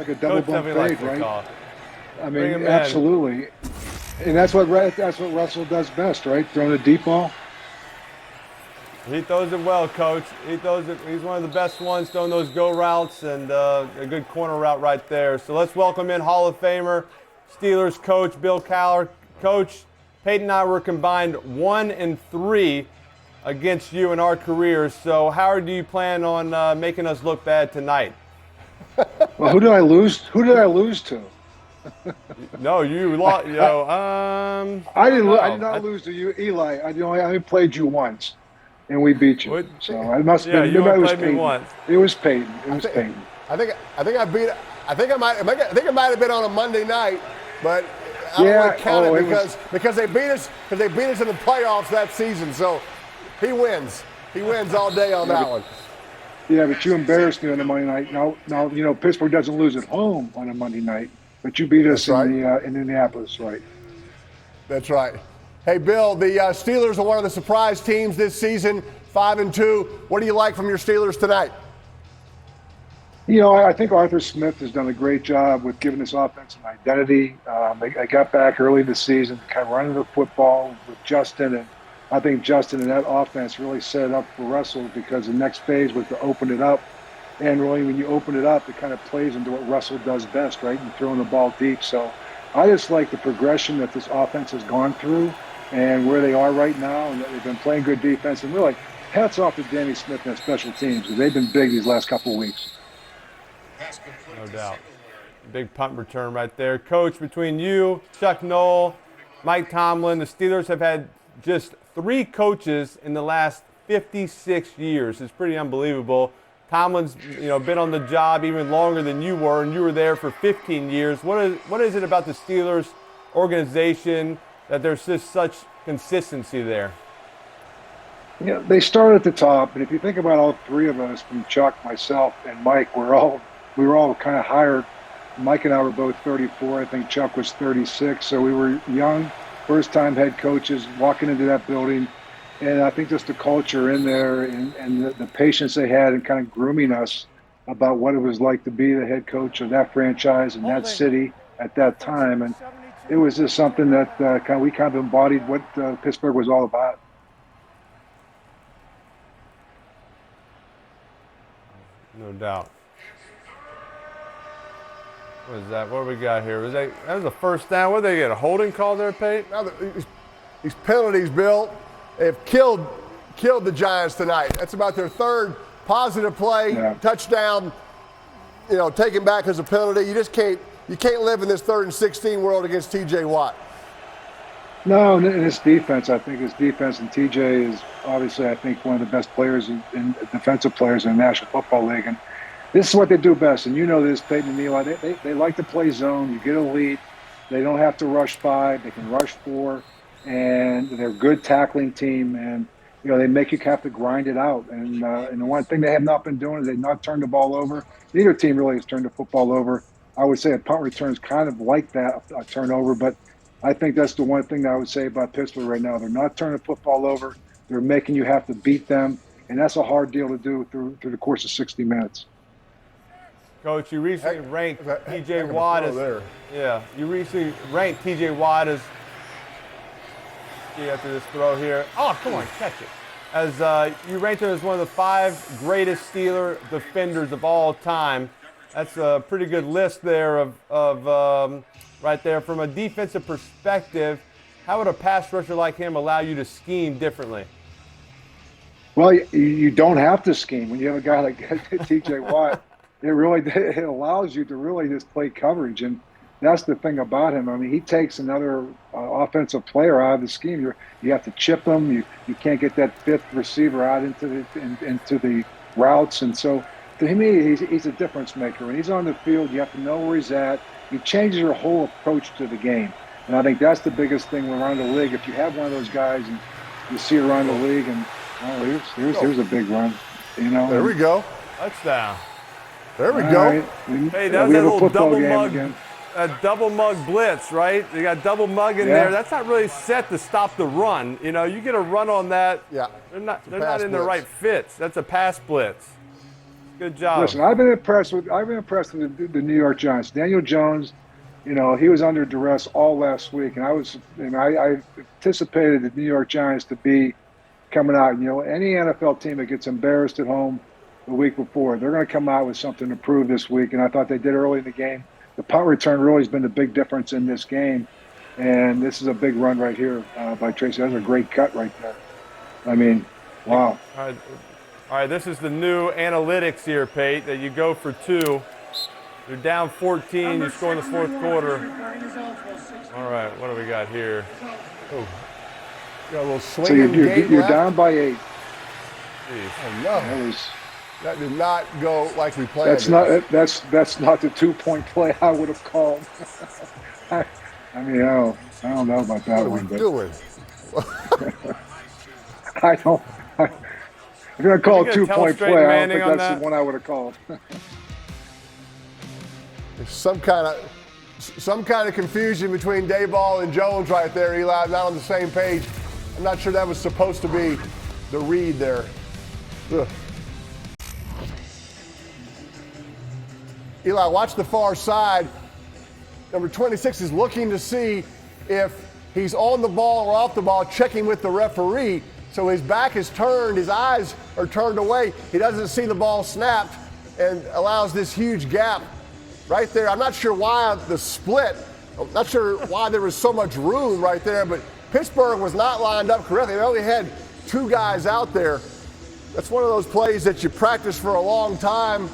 like a double bump fade, right? I mean, Bring absolutely. And that's what Russell does best, right? Throwing a deep ball. He throws it well, Coach. He throws it. He's one of the best ones throwing those go routes and a good corner route right there. So let's welcome in Hall of Famer, Steelers coach Bill Cowher. Coach, Peyton and I were combined 1-3 against you in our careers. So how do you plan on making us look bad tonight? Well, who did I lose? Who did I lose to? No, you lost. I did not lose to you, Eli. I only played you once, and we beat you. So I must have been. You only It was played me Peyton. once. It was Peyton. It was Peyton. I think I beat. I think it might have been on a Monday night, but I don't want to count it because they beat us in the playoffs that season. So he wins. He wins all day on that one. Yeah, but you embarrassed me on a Monday night. Now Pittsburgh doesn't lose at home on a Monday night, but you beat us in Indianapolis, right? That's right. Hey, Bill, the Steelers are one of the surprise teams this season, 5-2. What do you like from your Steelers tonight? I think Arthur Smith has done a great job with giving this offense an identity. I got back early this season, kind of running the football with Justin, and I think Justin and that offense really set it up for Russell because the next phase was to open it up. And really, when you open it up, it kind of plays into what Russell does best, right? And throwing the ball deep. So I just like the progression that this offense has gone through and where they are right now. And they've been playing good defense. And really, hats off to Danny Smith and his special teams because they've been big these last couple of weeks. No doubt. Big punt return right there. Coach, between you, Chuck Noll, Mike Tomlin, the Steelers have had just 3 coaches in the last 56 years. It's pretty unbelievable. Tomlin's, been on the job even longer than you were, and you were there for 15 years. What is it about the Steelers organization that there's just such consistency there? Yeah, they start at the top, and if you think about all 3 of us, from Chuck, myself, and Mike, we were all kind of hired. Mike and I were both 34. I think Chuck was 36. So we were young, first-time head coaches walking into that building. And I think just the culture in there and the patience they had in kind of grooming us about what it was like to be the head coach of that franchise and that city at that time. And it was just something that we kind of embodied what Pittsburgh was all about. No doubt. What is that? What do we got here? That was a first down. What did they get? A holding call there, Pate? Now these penalties, Bill, have killed the Giants tonight. That's about their 3rd positive play, touchdown, taken back as a penalty. You can't live in this 3rd and 16 world against TJ Watt. No, in his defense, I think his defense, and TJ is obviously, I think, one of the best players in defensive players in the National Football League. And this is what they do best. And you know this, Peyton and Eli, they like to play zone. You get a lead. They don't have to rush 5. They can rush 4. And they're a good tackling team. And, they make you have to grind it out. And the one thing they have not been doing is they've not turned the ball over. Neither team really has turned the football over. I would say a punt return is kind of like that, a turnover. But I think that's the one thing that I would say about Pittsburgh right now. They're not turning the football over. They're making you have to beat them. And that's a hard deal to do through the course of 60 minutes. Coach, you recently ranked T.J. Watt as you recently ranked T.J. Watt as after this throw here. Oh, come on, catch it. As you ranked him as one of the 5 greatest Steeler defenders of all time. That's a pretty good list there of right there. From a defensive perspective, how would a pass rusher like him allow you to scheme differently? Well, you don't have to scheme when you have a guy like T.J. Watt. It allows you to really just play coverage, and that's the thing about him. I mean, he takes another offensive player out of the scheme. You have to chip him. You can't get that 5th receiver out into the routes, and so to me, he's a difference maker. When he's on the field, you have to know where he's at. He changes your whole approach to the game, and I think that's the biggest thing around the league. If you have one of those guys, and you see around the league, and here's a big run. There we go. Touchdown. There we go. Right. Hey, that was a little double mug blitz, right? You got double mug in there. That's not really set to stop the run. You get a run on that. Yeah. They're not in the right fits. That's a pass blitz. Good job. Listen, I've been impressed with the New York Giants. Daniel Jones, he was under duress all last week, and I anticipated the New York Giants to be coming out. Any NFL team that gets embarrassed at home the week before, they're going to come out with something to prove this week, and I thought they did early in the game. The punt return really has been the big difference in this game, and this is a big run right here by Tracy. That's a great cut right there. I mean, wow. All right, this is the new analytics here, Pate, that you go for 2. You're down 14. You score in the fourth quarter. All right, what do we got here? Oh, got a little swing. So you're down by 8. Jeez. Oh, no. That did not go like we planned. That's not the 2-point play I would have called. I don't know about that one. What are we doing? I don't. If you're going to call a 2-point play, I don't think that's the one I would have called. There's some kind of confusion between Dayball and Jones right there, Eli. Not on the same page. I'm not sure that was supposed to be the read there. Ugh. Eli, watch the far side. Number 26 is looking to see if he's on the ball or off the ball, checking with the referee. So his back is turned, his eyes are turned away. He doesn't see the ball snapped and allows this huge gap right there. I'm not sure why the split. I'm not sure why there was so much room right there, but Pittsburgh was not lined up correctly. They only had 2 guys out there. That's one of those plays that you practice for a long time.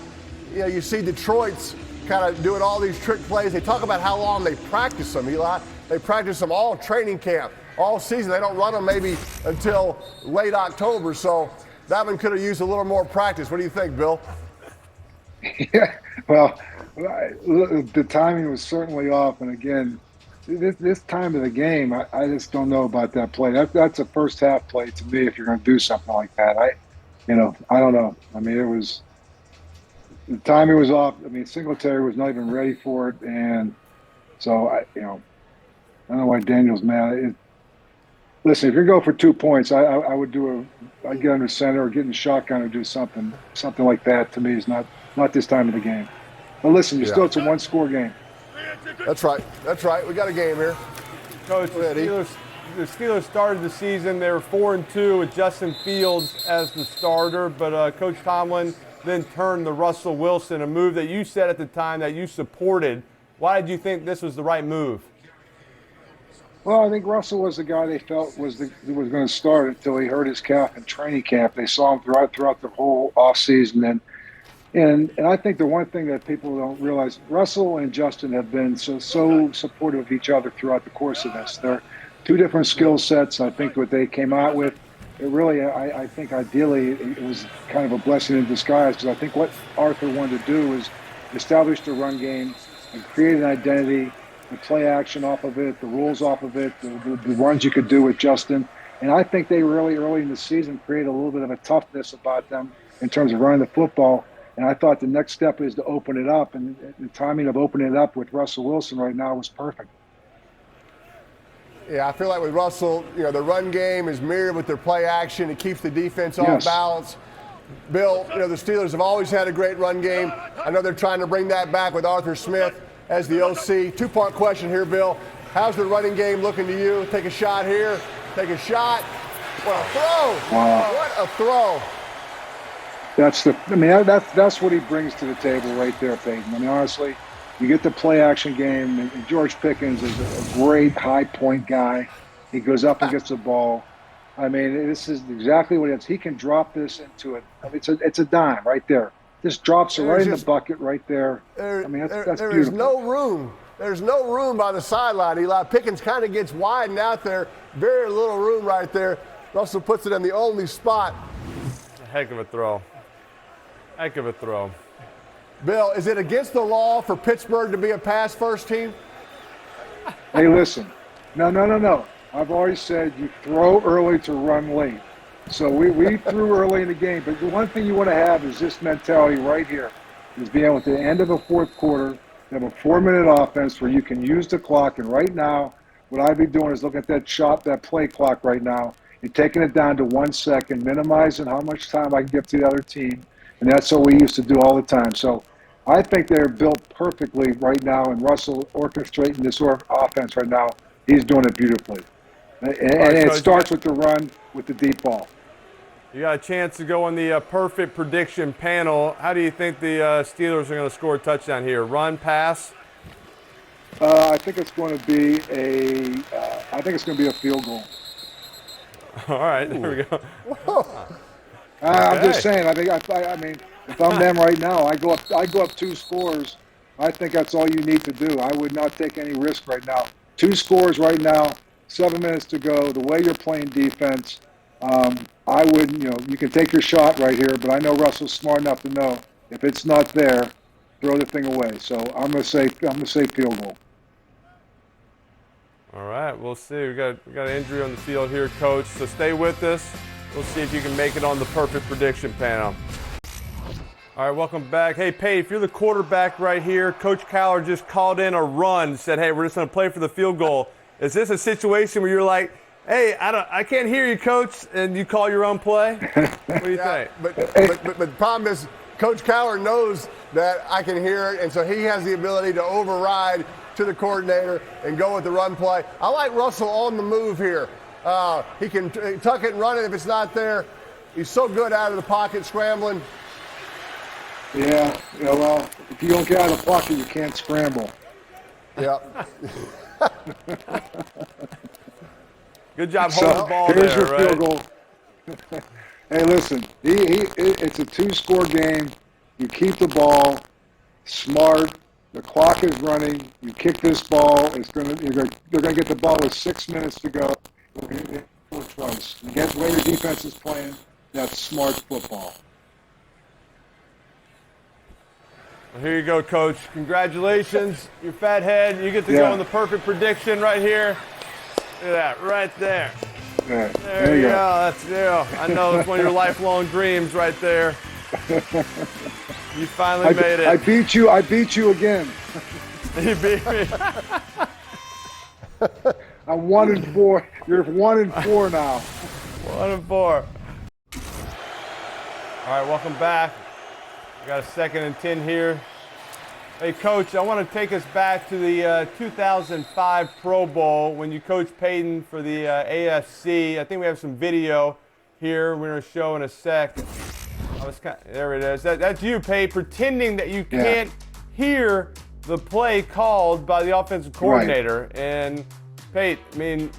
You see Detroit's kind of doing all these trick plays. They talk about how long they practice them, Eli. They practice them all training camp, all season. They don't run them maybe until late October. So that one could have used a little more practice. What do you think, Bill? Yeah, well, the timing was certainly off. And again, this time of the game, I just don't know about that play. That's a first half play to me if you're going to do something like that. I don't know. I mean, the timing was off. I mean, Singletary was not even ready for it. And so, I don't know why Daniel's mad. Listen, if you're going for 2 points, I would I'd get under center or get in the shotgun or do something like that. To me is not this time of the game. But listen, it's a 1-score game. That's right. We got a game here. Coach, the Steelers started the season. They were 4-2 with Justin Fields as the starter, but Coach Tomlin then turned to Russell Wilson, a move that you said at the time that you supported. Why did you think this was the right move? Well, I think Russell was the guy they felt was going to start until he hurt his calf in training camp. They saw him throughout the whole offseason. And I think the one thing that people don't realize, Russell and Justin have been so supportive of each other throughout the course of this. They're 2 different skill sets. I think what they came out with, it really, I think ideally it was kind of a blessing in disguise, because I think what Arthur wanted to do is establish the run game and create an identity, the play action off of it, the rules off of it, the runs you could do with Justin. And I think they really, early in the season, created a little bit of a toughness about them in terms of running the football. And I thought the next step is to open it up, and the timing of opening it up with Russell Wilson right now was perfect. Yeah, I feel like with Russell, the run game is mirrored with their play action. It keeps the defense off balance. Bill, the Steelers have always had a great run game. I know they're trying to bring that back with Arthur Smith as the OC. 2-part question here, Bill. How's the running game looking to you? Take a shot here. Take a shot. What a throw. Wow. What a throw. That's what he brings to the table right there, Peyton. I mean, honestly, you get the play action game, and George Pickens is a great high point guy. He goes up and gets the ball. I mean, this is exactly what it is. He can drop this into it. I mean, it's a dime right there. Just drops it right in the bucket right there. I mean, that's beautiful. There is no room. There's no room by the sideline, Eli. Pickens kind of gets widened out there. Very little room right there. Russell puts it in the only spot. Heck of a throw. Heck of a throw. Bill, is it against the law for Pittsburgh to be a pass-first team? Hey, listen. No. I've always said you throw early to run late. So we threw early in the game. But the one thing you want to have is this mentality right here, is being able to, at the end of a fourth quarter, have a 4-minute offense where you can use the clock. And right now, what I'd be doing is looking at that play clock right now, and taking it down to 1 second, minimizing how much time I can give to the other team, and that's what we used to do all the time. So I think they're built perfectly right now, and Russell orchestrating this offense right now, he's doing it beautifully. And it starts with the run, with the deep ball. You got a chance to go on the perfect prediction panel. How do you think the Steelers are going to score a touchdown here? Run, pass? I think it's going to be a field goal. All right, there we go. I'm just saying. I mean, if I'm them right now, I go up 2 scores. I think that's all you need to do. I would not take any risk right now. 2 scores right now, 7 minutes to go. The way you're playing defense, I would, you can take your shot right here, but I know Russell's smart enough to know if it's not there, throw the thing away. So I'm gonna say field goal. All right, we'll see. We got an injury on the field here, Coach. So stay with us. We'll see if you can make it on the perfect prediction panel. All right, welcome back. Hey, Pate, if you're the quarterback right here, Coach Cowher just called in a run, said, hey, we're just going to play for the field goal. Is this a situation where you're like, hey, I can't hear you, Coach, and you call your own play? What do you think? But the problem is Coach Cowher knows that I can hear it, and so he has the ability to override to the coordinator and go with the run play. I like Russell on the move here. He can tuck it and run it if it's not there. He's so good out of the pocket scrambling. Yeah, well, if you don't get out of the pocket, you can't scramble. Yeah. Good job holding the ball here's there, your right? field goal. Hey, listen, it's a 2-score game. You keep the ball, smart. The clock is running. You kick this ball. They're going to get the ball with 6 minutes to go. Twice. You get the way your defense is playing. That's smart football. Well, here you go, Coach. Congratulations, you fat head. You get to go on the perfect prediction right here. Look at that, right there. Yeah. There you go. That's I know it's one of your lifelong dreams right there. You finally made it. I beat you again. You beat me. I'm 1-4. You're 1-4 now. 1-4. All right, welcome back. We got a 2nd and 10 here. Hey, Coach, I want to take us back to the 2005 Pro Bowl when you coached Peyton for the AFC. I think we have some video here we're going to show in a sec. There it is. That's you, Peyton, pretending that you can't hear the play called by the offensive coordinator. Right. And, Peyton, I mean,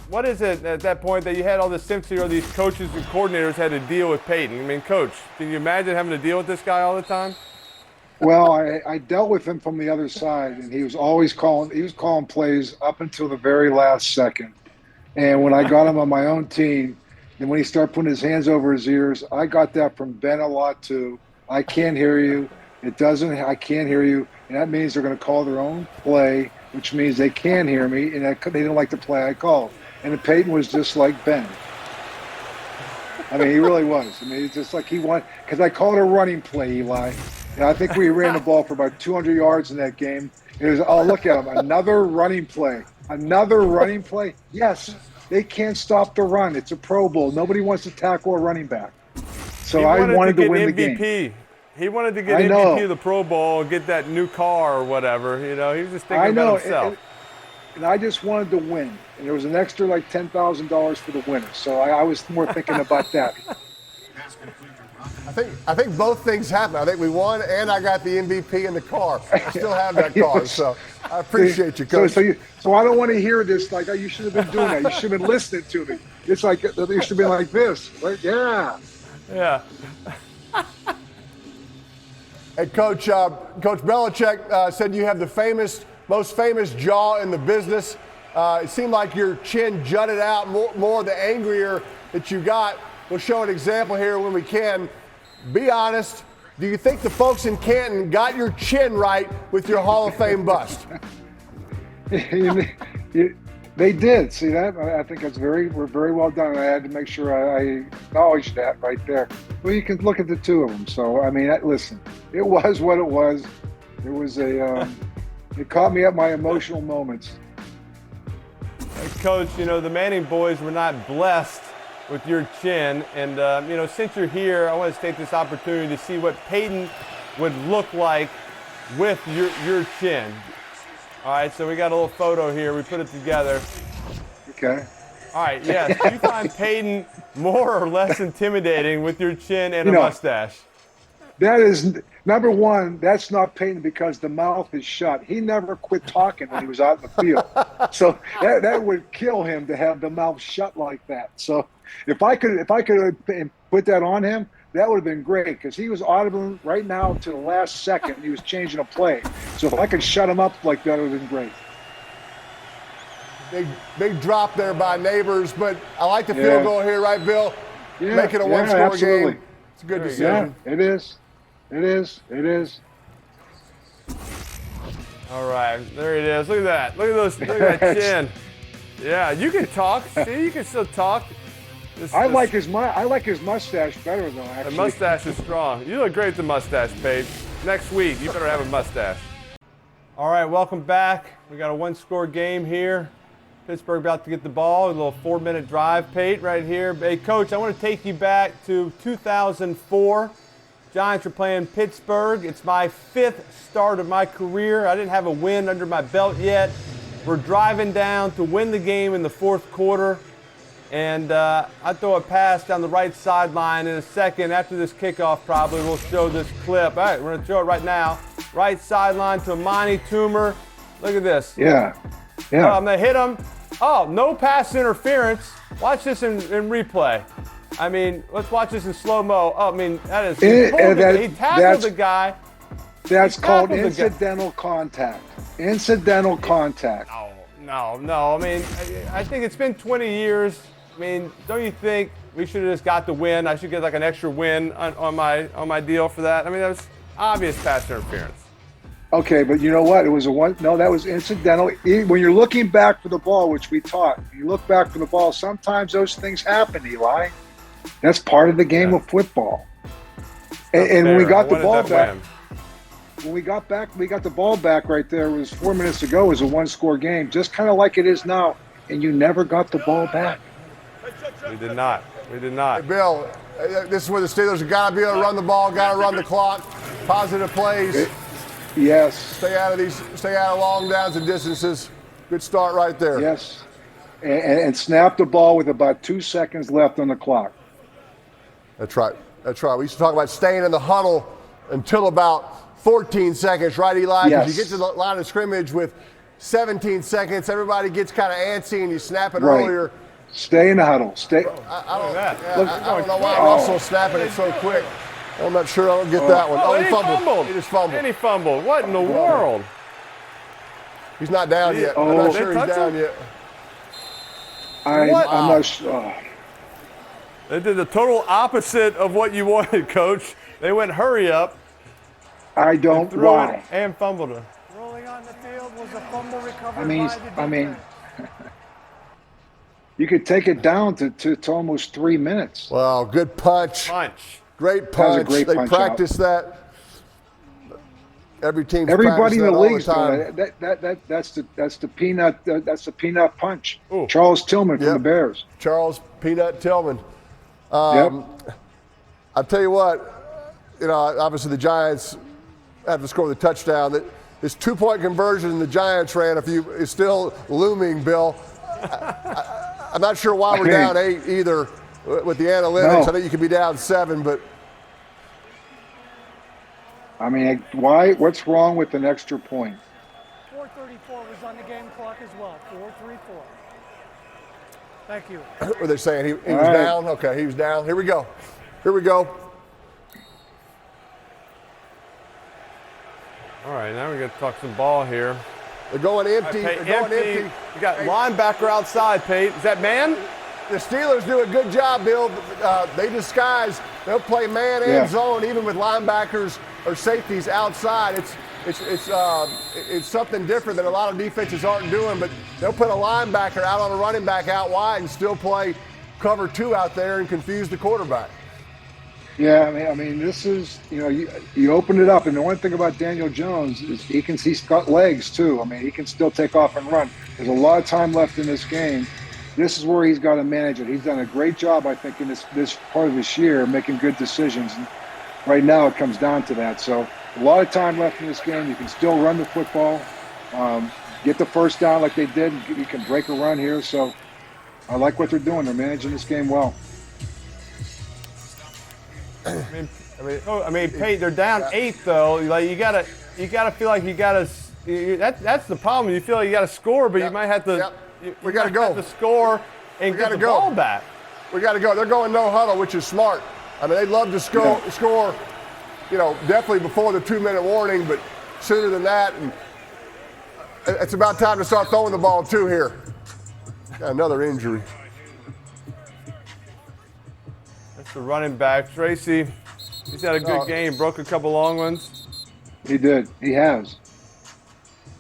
what is it at that point that you had all this sympathy, or these coaches and coordinators had to deal with Peyton? I mean, Coach, can you imagine having to deal with this guy all the time? Well, I dealt with him from the other side, and he was always calling plays up until the very last second. And when I got him on my own team, and when he started putting his hands over his ears, I got that from Ben a lot too. I can't hear you. I can't hear you. And that means they're going to call their own play, which means they can hear me, and they didn't like the play I called. And Peyton was just like Ben. I mean, he really was. I mean, it's just like he won, because I called it a running play, Eli. And I think we ran the ball for about 200 yards in that game. It was, oh, look at him, another running play. Another running play? Yes, they can't stop the run. It's a Pro Bowl. Nobody wants to tackle a running back. So I wanted to win the game. He wanted to get MVP of the Pro Bowl and get that new car or whatever. You know, he was just thinking about himself. And I just wanted to win. And there was an extra like $10,000 for the winner. So I was more thinking about that. I think both things happened. I think we won, and I got the MVP in the car. I still have that car, so I appreciate you, Coach. So I don't want to hear this. Like, you should have been doing that. You should have been listening to me. It's like you should have been like this. Right? Yeah. Yeah. Hey, Coach Belichick said you have the most famous jaw in the business. It seemed like your chin jutted out more the angrier that you got. We'll show an example here when we can. Be honest. Do you think the folks in Canton got your chin right with your Hall of Fame bust? They did. See that? I think we're very well done. I had to make sure I acknowledged that right there. Well, you can look at the two of them. So, I mean, listen, it was what it was. It was it caught me at my emotional moments. Coach, you know, the Manning boys were not blessed with your chin. And, since you're here, I want to take this opportunity to see what Peyton would look like with your chin. All right, so we got a little photo here. We put it together. Okay. All right, yes. Do you find Peyton more or less intimidating with your chin and a mustache? That is, number one, that's not Peyton because the mouth is shut. He never quit talking when he was out in the field. So that would kill him to have the mouth shut like that. So if I could put that on him, that would have been great because he was audible right now to the last second. He was changing a play. So if I could shut him up like that, it would have been great. Big drop there by Neighbors, but I like the field goal here, right, Bill? Yeah, make it a one-score absolutely. game. It's a good decision. Yeah, it is. It is. All right, there it is. Look at that. Look at that chin. Yeah, you can talk. See, you can still talk. I like his mustache better though. Actually, the mustache is strong. You look great with the mustache, Paige. Next week, you better have a mustache. All right, welcome back. We got a one-score game here. Pittsburgh about to get the ball. A little 4-minute drive, Pate, right here. Hey, Coach, I want to take you back to 2004. Giants are playing Pittsburgh. It's my 5th start of my career. I didn't have a win under my belt yet. We're driving down to win the game in the 4th quarter. And I throw a pass down the right sideline in a second. After this kickoff, probably we'll show this clip. All right, we're going to show it right now. Right sideline to Amani Toomer. Look at this. Yeah. I'm going to hit him. Oh, no pass interference. Watch this in replay. I mean, let's watch this in slow-mo. Oh, I mean, that is he tackled the guy. That's called incidental contact. Incidental contact. No. I mean, I think it's been 20 years. I mean, don't you think we should have just got the win? I should get like an extra win on my deal for that. I mean, that was obvious pass interference. Okay, but you know what? It was that was incidental. When you're looking back for the ball, which we taught, you look back for the ball, sometimes those things happen, Eli. That's part of the game of football. And when we got the ball back, we got the ball back right there. It was 4 minutes ago. It was a one-score game, just kind of like it is now. And you never got the ball back. We did not. Hey, Bill, this is where the Steelers have got to be able to run the ball, got to run the clock, positive plays. Yes. Stay out of long downs and distances. Good start right there. Yes. And snap the ball with about 2 seconds left on the clock. That's right. We used to talk about staying in the huddle until about 14 seconds, right, Eli? Because you get to the line of scrimmage with 17 seconds, everybody gets kind of antsy and you snap it earlier. Stay in the huddle. I don't know why Russell's snapping it so quick. I'm not sure I don't get that one. He fumbled. He just fumbled. And he fumbled. What in the world? He's not down yet. I'm not sure he's down yet. I'm not sure. They did the total opposite of what you wanted, Coach. They went hurry up. I don't. Why? And fumbled it. Rolling on the field was a fumble recovered by the defense. I mean, you could take it down to almost 3 minutes. Wow, good punch. Great punch. They practice that. Everybody in the league. That's the peanut punch. Ooh. Charles Tillman from the Bears. Charles Peanut Tillman. I'll tell you what. Obviously the Giants have to score the touchdown. This 2-point conversion the Giants ran is still looming, Bill. I'm not sure why we're down 8 either with the analytics. I think you could be down 7, but. I mean, why? What's wrong with an extra point? 4:34 was on the game clock as well. 4:34. Thank you. What are they saying? He was down? Okay, he was down. Here we go. All right, now we're going to talk some ball here. They're going empty. You got linebacker outside, Pate. Is that man? The Steelers do a good job, Bill. They disguise. They'll play man and zone, even with linebackers or safeties outside. It's something different that a lot of defenses aren't doing. But they'll put a linebacker out on a running back out wide and still play cover 2 out there and confuse the quarterback. Yeah, I mean, this is you open it up, and the one thing about Daniel Jones is he's got legs too. I mean, he can still take off and run. There's a lot of time left in this game. This is where he's got to manage it. He's done a great job, I think, in this part of this year, making good decisions. And right now, it comes down to that. So a lot of time left in this game. You can still run the football, get the first down like they did. You can break a run here. So I like what they're doing. They're managing this game well. I mean, Pate, they're down 8 though. Like you gotta feel like that's the problem. You feel like you gotta score, but you might have to. We gotta go. Have to score and get the ball back. We gotta go. They're going no huddle, which is smart. I mean, they love to score. You know, definitely before the 2-minute warning, but sooner than that. And it's about time to start throwing the ball too here. Got another injury. That's the running back, Tracy. He's had a good game. Broke a couple long ones. He did. He has.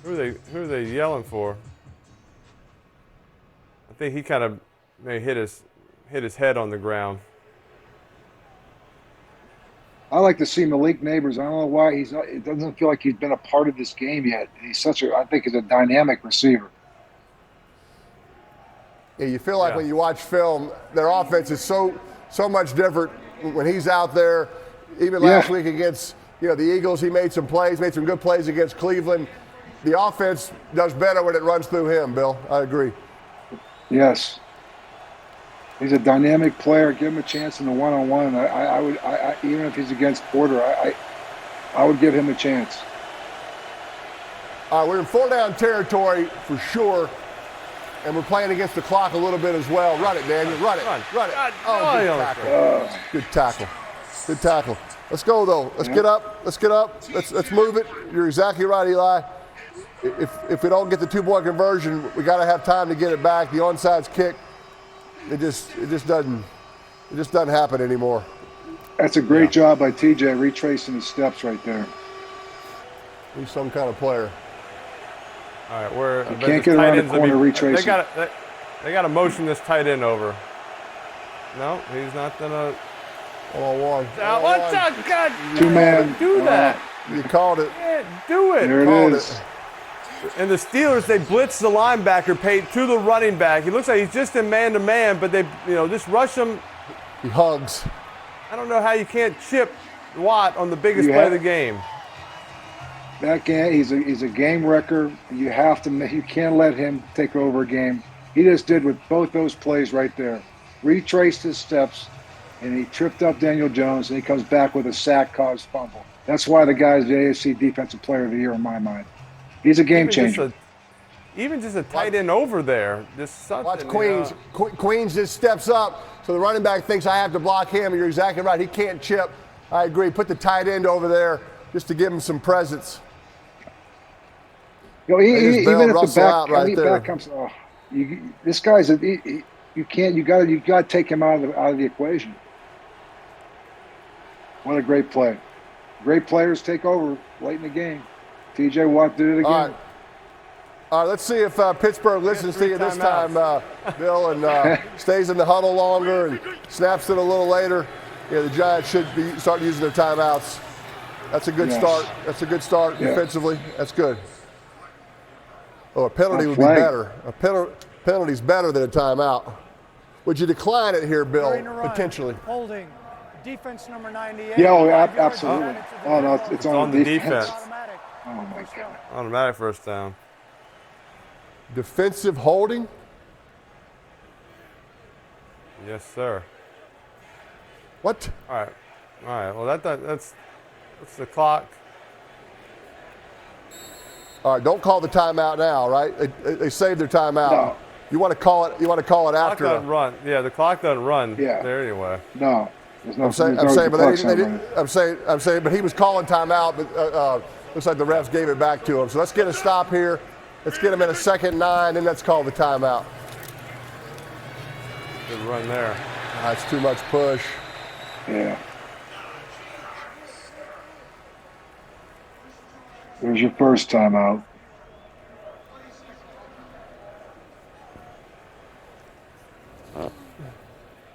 Who are they yelling for? I think he kind of may hit his head on the ground. I like to see Malik Neighbors. I don't know why it doesn't feel like he's been a part of this game yet. I think he's a dynamic receiver. Yeah, you feel like when you watch film, their offense is so much different when he's out there. Even last week against the Eagles, he made some good plays against Cleveland. The offense does better when it runs through him, Bill. I agree. Yes. He's a dynamic player. Give him a chance in the one-on-one. I would even if he's against Porter, I would give him a chance. We're in 4-down territory for sure, and we're playing against the clock a little bit as well. Run it, Daniel. Run it. Oh, good tackle. Good tackle. Let's go though. Let's get up. Let's move it. You're exactly right, Eli. If we don't get the 2-point conversion, we got to have time to get it back. The onside kick. It just doesn't happen anymore. That's a great job by TJ retracing his steps right there. He's some kind of player. All right, you can't get around the corner retracing. They got to motion this tight end over. No, he's not gonna. One-on-one. What's up, God? 2-man. Do that. You called it. Do it. There it is. And the Steelers, they blitz the linebacker, Pate, to the running back. He looks like he's just in man-to-man, but they, just rush him. He hugs. I don't know how you can't chip Watt on the biggest play of the game. That guy, he's a game wrecker. You can't let him take over a game. He just did with both those plays right there. Retraced his steps, and he tripped up Daniel Jones, and he comes back with a sack, caused fumble. That's why the guy's the AFC Defensive Player of the Year in my mind. He's a game changer. Even just a tight end over there. Watch Queens. Queens just steps up, so the running back thinks I have to block him, and you're exactly right. He can't chip. I agree. Put the tight end over there just to give him some presence. Even if the back comes, this guy's you got to take him out of the equation. What a great play! Great players take over late in the game. TJ Watt did it again. All right, let's see if Pittsburgh listens to you this time, Bill, and stays in the huddle longer and snaps it a little later. Yeah, the Giants should start using their timeouts. That's a good start. That's a good start defensively. That's good. Oh, a penalty would be better. A penalty's better than a timeout. Would you decline it here, Bill, potentially? Holding. Defense number 98. Yeah, absolutely. Oh, no, it's on the defense. Automatic. Oh, my God. Automatic first down. Defensive holding? Yes, sir. What? All right. Well, that's the clock. All right, don't call the timeout now, right? They saved their timeout. No. You want to call it after. The clock doesn't run. Yeah, the clock doesn't run there anyway. No. I'm saying, but he was calling timeout, but looks like the refs gave it back to him. So let's get a stop here. Let's get him in a 2nd and 9, and let's call the timeout. Good run there. That's too much push. Yeah. There's your first timeout.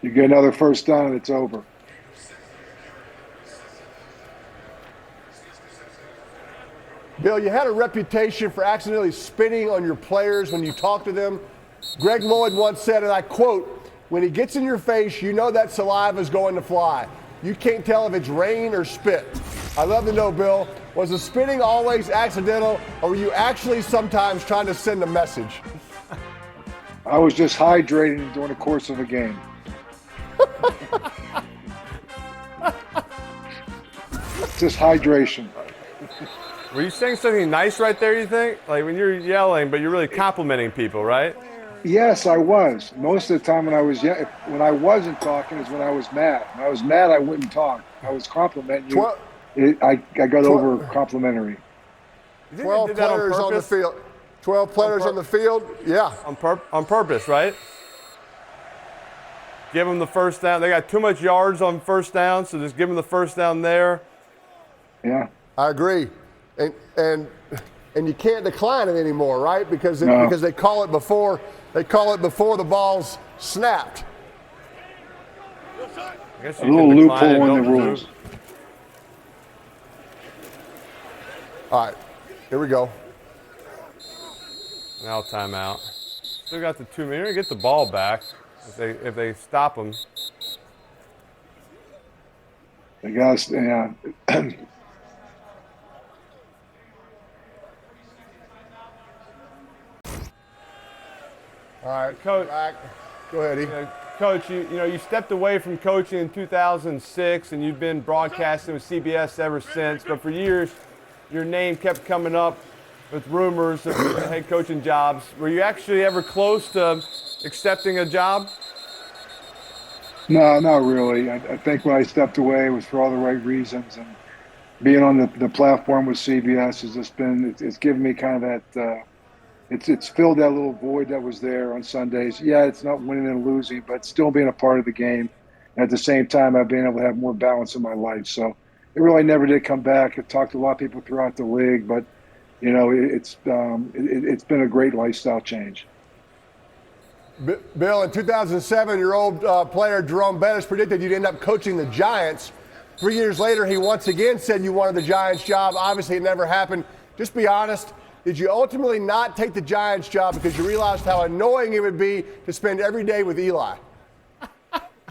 You get another first down, and it's over. Bill, you had a reputation for accidentally spitting on your players when you talk to them. Greg Lloyd once said, and I quote, "When he gets in your face, you know that saliva is going to fly. You can't tell if it's rain or spit." I'd love to know, Bill, was the spitting always accidental, or were you actually sometimes trying to send a message? I was just hydrating during the course of a game. Just hydration. Were you saying something nice right there, you think? Like when you're yelling, but you're really complimenting people, right? Yes, I was. Most of the time when I wasn't talking is when I was mad. When I was mad, I wouldn't talk. I was complimenting you. I got over complimentary. 12 players on the field. 12 players on the field, yeah. On purpose, right? Give them the first down. They got too much yards on first down, so just give them the first down there. Yeah. I agree. And you can't decline it anymore, right? Because they call it before the ball's snapped. I guess a little loophole in the rules. All right, here we go. Now timeout. Still got the 2 minutes. Get the ball back if they stop them. I guess, yeah. All right, Coach. Back. Go ahead, E. Coach, you stepped away from coaching in 2006, and you've been broadcasting with CBS ever since. But for years, your name kept coming up with rumors of head coaching jobs. Were you actually ever close to accepting a job? No, not really. I think when I stepped away, it was for all the right reasons, and being on the platform with CBS has just been, it's given me kind of that, it's filled that little void that was there on Sundays. Yeah, it's not winning and losing, but still being a part of the game. And at the same time, I've been able to have more balance in my life. So it really never did come back. I've talked to a lot of people throughout the league, but it's been a great lifestyle change. Bill, in 2007, your old player Jerome Bettis predicted you'd end up coaching the Giants. 3 years later, he once again said you wanted the Giants job. Obviously, it never happened. Just be honest. Did you ultimately not take the Giants job because you realized how annoying it would be to spend every day with Eli?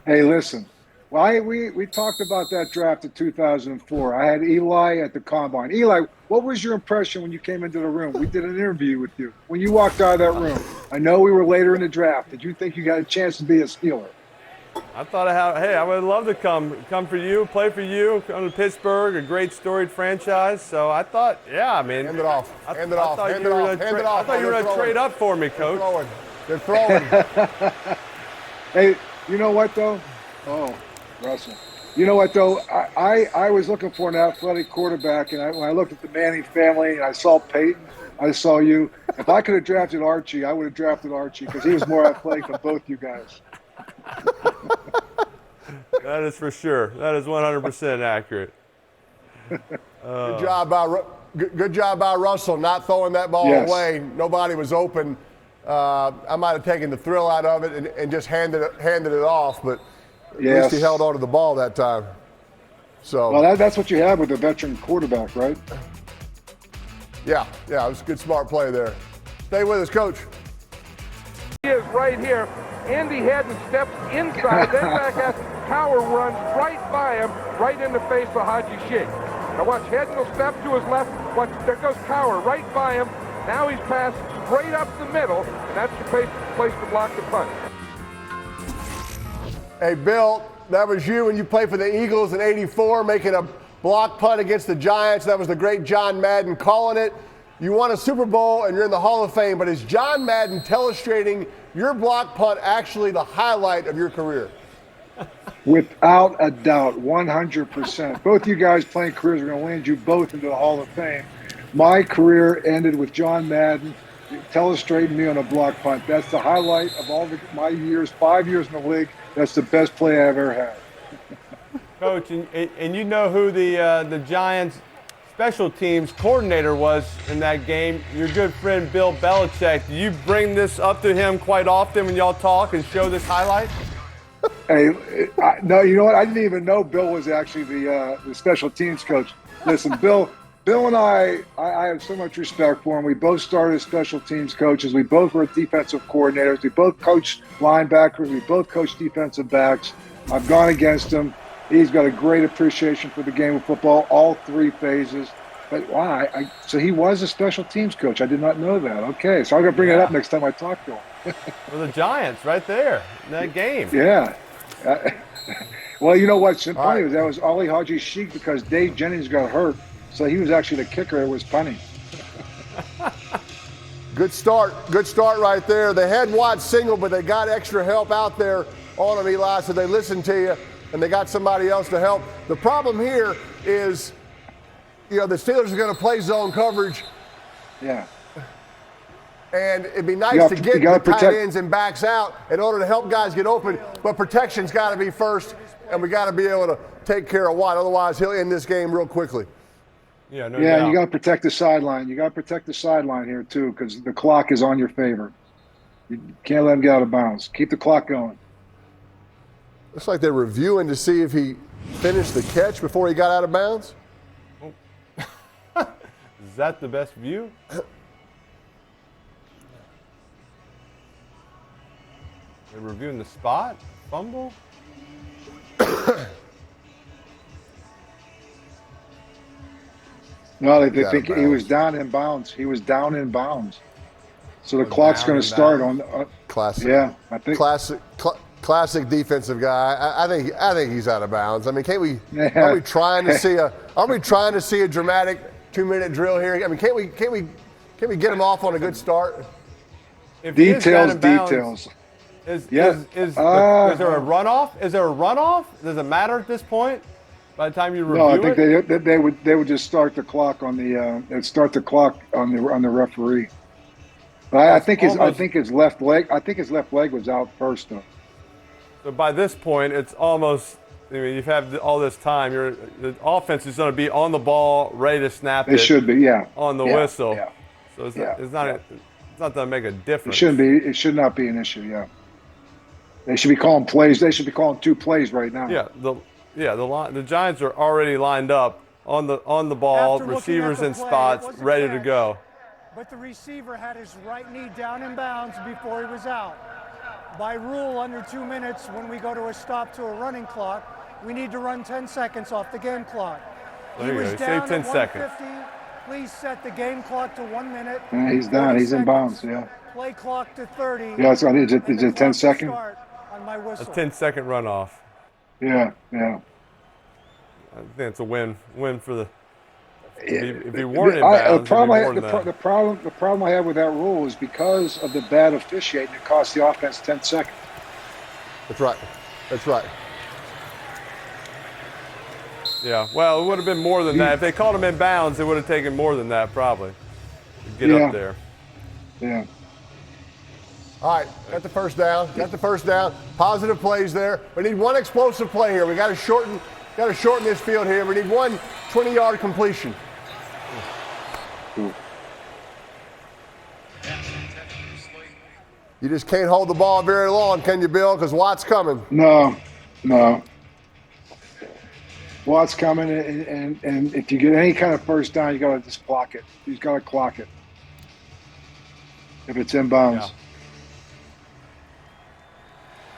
Hey, listen. Well, we talked about that draft in 2004. I had Eli at the combine. Eli, what was your impression when you came into the room? We did an interview with you. When you walked out of that room, I know we were later in the draft. Did you think you got a chance to be a Steeler? I thought, I would love to come for you, play for you, come to Pittsburgh, a great storied franchise. So I thought, hand it off. Hand it off. I thought you were going to trade up for me, Coach. They're throwing. Hey, you know what, though? Oh, Russell. You know what, though? I was looking for an athletic quarterback, and when I looked at the Manning family and I saw Peyton, I saw you. If I could have drafted Archie, I would have drafted Archie because he was more athletic than both you guys. That is for sure. That is 100% accurate. Good job by Russell not throwing that ball away. Nobody was open. I might have taken the thrill out of it and just handed it off, but at least he held on to the ball that time. So well, that's what you have with a veteran quarterback, right? Yeah, it was a good, smart play there. Stay with us, Coach. He is right here. Andy Haddon steps inside, then back at Cowher runs right by him, right in the face of Haji Sheikh. Now watch, Haddon will step to his left. Watch, there goes Cowher right by him. Now he's passed straight up the middle, and that's the place to block the punt. Hey, Bill, that was you when you played for the Eagles in '84, making a block punt against the Giants. That was the great John Madden calling it. You won a Super Bowl and you're in the Hall of Fame, but is John Madden telestrating your block punt actually the highlight of your career? Without a doubt, 100%. Both you guys playing careers are going to land you both into the Hall of Fame. My career ended with John Madden telestrating me on a block punt. That's the highlight of all my years, 5 years in the league. That's the best play I've ever had. Coach, and you know who the Giants special teams coordinator was in that game, your good friend Bill Belichick. Do you bring this up to him quite often when y'all talk and show this highlight? Hey, no, you know what? I didn't even know Bill was actually the special teams coach. Listen, Bill Bill and I have so much respect for him. We both started as special teams coaches. We both were defensive coordinators. We both coached linebackers. We both coached defensive backs. I've gone against him. He's got a great appreciation for the game of football, all three phases. But why? So he was a special teams coach. I did not know that. Okay, so I'm going to bring it up next time I talk to him. Well, the Giants right there in that game. Yeah. Well, you know what's funny was that was Ali Haji Sheik because Dave Jennings got hurt. So he was actually the kicker. It was punting. Good start right there. They had Watt single, but they got extra help out there on him, Eli, so they listened to you, and they got somebody else to help. The problem here is, the Steelers are going to play zone coverage. Yeah. And it'd be nice to get the tight ends and backs out in order to help guys get open, but protection's got to be first, and we got to be able to take care of Watt. Otherwise, he'll end this game real quickly. Yeah, no doubt. You got to protect the sideline. You got to protect the sideline here too, because the clock is on your favor. You can't let him get out of bounds. Keep the clock going. Looks like they're reviewing to see if he finished the catch before he got out of bounds. Is that the best view? They're reviewing the spot? Fumble? No, they think he was down in bounds. He was down in bounds. So the clock's going to start on. Classic. Yeah, I think. Classic defensive guy. I think he's out of bounds. I mean, can't we? Are we trying to see a dramatic 2-minute drill here? I mean, can't we get him off on a good start? If Details. Is there a runoff? Is there a runoff? Does it matter at this point? By the time you review I think they would just start the clock on the on the referee. But I think his left leg was out first though. So by this point, it's almost. I mean, you've had all this time. The offense is going to be on the ball, ready to snap it. They should be, yeah. On the whistle. Yeah. So it's not going to make a difference. It shouldn't be. It should not be an issue. Yeah. They should be calling plays. They should be calling 2 plays right now. Yeah. The Giants are already lined up on the ball, receivers in spots, ready to go. But the receiver had his right knee down in bounds before he was out. By rule, under 2 minutes, when we go to a stop to a running clock, we need to run 10 seconds off the game clock. There you go. Down 10 seconds. Please set the game clock to 1 minute. Yeah, he's down. He's in bounds. Yeah. Play clock to 30. Yeah. So is it 10 seconds? On my whistle. A 10-second runoff. Yeah. I think it's a win for the. If he weren't in bounds, the problem I have with that rule is because of the bad officiating, it cost the offense 10 seconds. That's right. Yeah, well, it would have been more than that. If they called him in bounds, it would have taken more than that probably to get up there. Yeah. All right, got the first down. Positive plays there. We need one explosive play here. We got to shorten this field here. We need one 20-yard completion. You just can't hold the ball very long, can you, Bill? Because Watt's coming. No. Watt's coming, and if you get any kind of first down, you got to just block it. You got to clock it if it's in bounds. Yeah.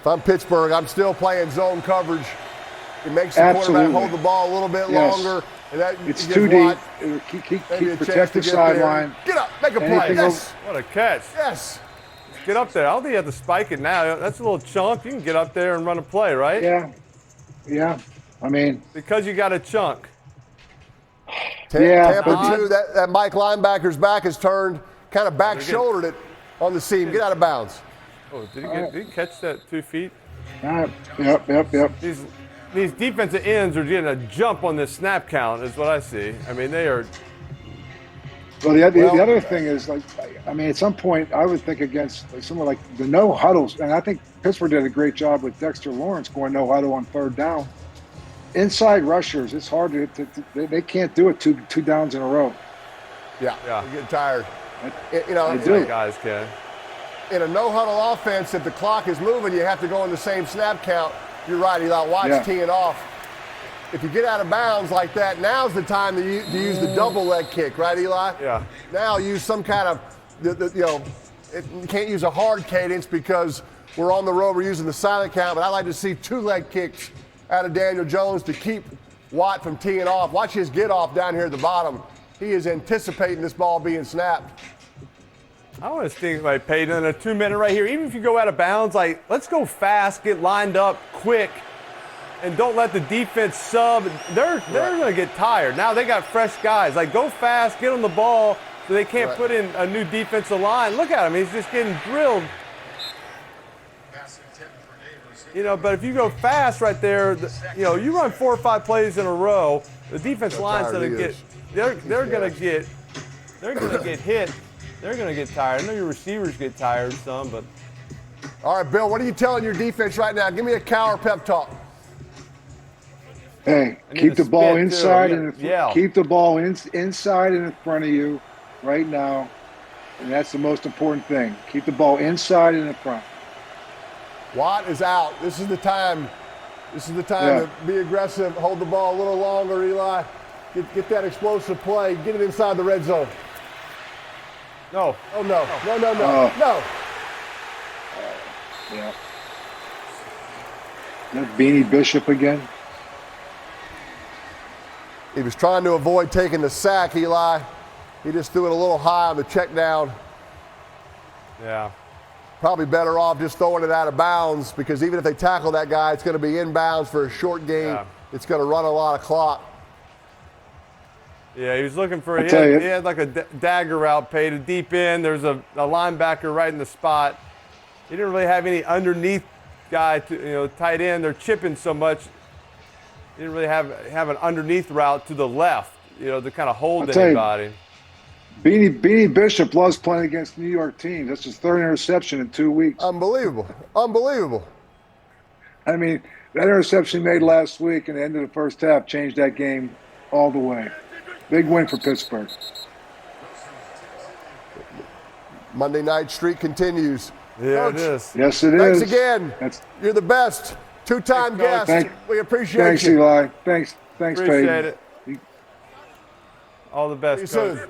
If I'm Pittsburgh, I'm still playing zone coverage. It makes the quarterback hold the ball a little bit longer. And it's too deep. Keep protect the sideline. Get up, make a play. Yes. What a catch. Yes. Get up there. I don't think you have to spike it now. That's a little chunk. You can get up there and run a play, right? Yeah. I mean, because you got a chunk. Tampa 2, that Mike linebacker's back is turned, kind of back-shouldered it on the seam. Get out of bounds. Oh, did he catch that 2 feet? Yep. These defensive ends are getting a jump on this snap count, is what I see. I mean, they are. Well, the other thing is, at some point, I would think against someone like the no huddles, and I think Pittsburgh did a great job with Dexter Lawrence going no huddle on third down. Inside rushers, it's hard they can't do it two downs in a row. Yeah. They get tired. They do. Guys can. In a no-huddle offense, if the clock is moving, you have to go in the same snap count. You're right, Eli. Watt's teeing off. if you get out of bounds like that, now's the time to use the double leg kick, right, Eli? Yeah. Now use some kind of, you can't use a hard cadence because we're on the road, we're using the silent count, but I like to see 2 leg kicks out of Daniel Jones to keep Watt from teeing off. Watch his get off down here at the bottom. He is anticipating this ball being snapped. I want to think like Peyton in a 2-minute right here. Even if you go out of bounds, like let's go fast, get lined up quick, and don't let the defense sub. They're going to get tired. Now they got fresh guys. Like go fast, get on the ball so they can't put in a new defensive line. Look at him. He's just getting drilled. But if you go fast right there, you run 4 or 5 plays in a row, the defense line's going to get they're going to get hit. They're going to get tired. I know your receivers get tired some, but. All right, Bill, what are you telling your defense right now? Give me a Cowher pep talk. Hey, keep the ball inside keep the ball inside and in front of you right now. And that's the most important thing. Keep the ball inside and in front. Watt is out. This is the time. To be aggressive. Hold the ball a little longer, Eli. Get that explosive play. Get it inside the red zone. No. Oh, no. No. Yeah. That Beanie Bishop again. He was trying to avoid taking the sack, Eli. He just threw it a little high on the check down. Yeah. Probably better off just throwing it out of bounds because even if they tackle that guy, it's going to be inbounds for a short gain. Yeah. It's going to run a lot of clock. Yeah, he was looking for he had like a dagger route, paid a deep end. There's a linebacker right in the spot. He didn't really have any underneath guy to tight end. They're chipping so much. He didn't really have an underneath route to the left, to kind of hold anybody. Beanie Bishop loves playing against New York teams. That's his 3rd interception in 2 weeks. Unbelievable. I mean, that interception he made last week in the end of the first half changed that game all the way. Big win for Pittsburgh. Monday night streak continues. Yeah, Coach, it is. Yes, it thanks is. again. You're the best. 2-time guest. We appreciate you. Thanks, Eli. Thanks, Appreciate Peyton. it. All the best, See you Coach. soon.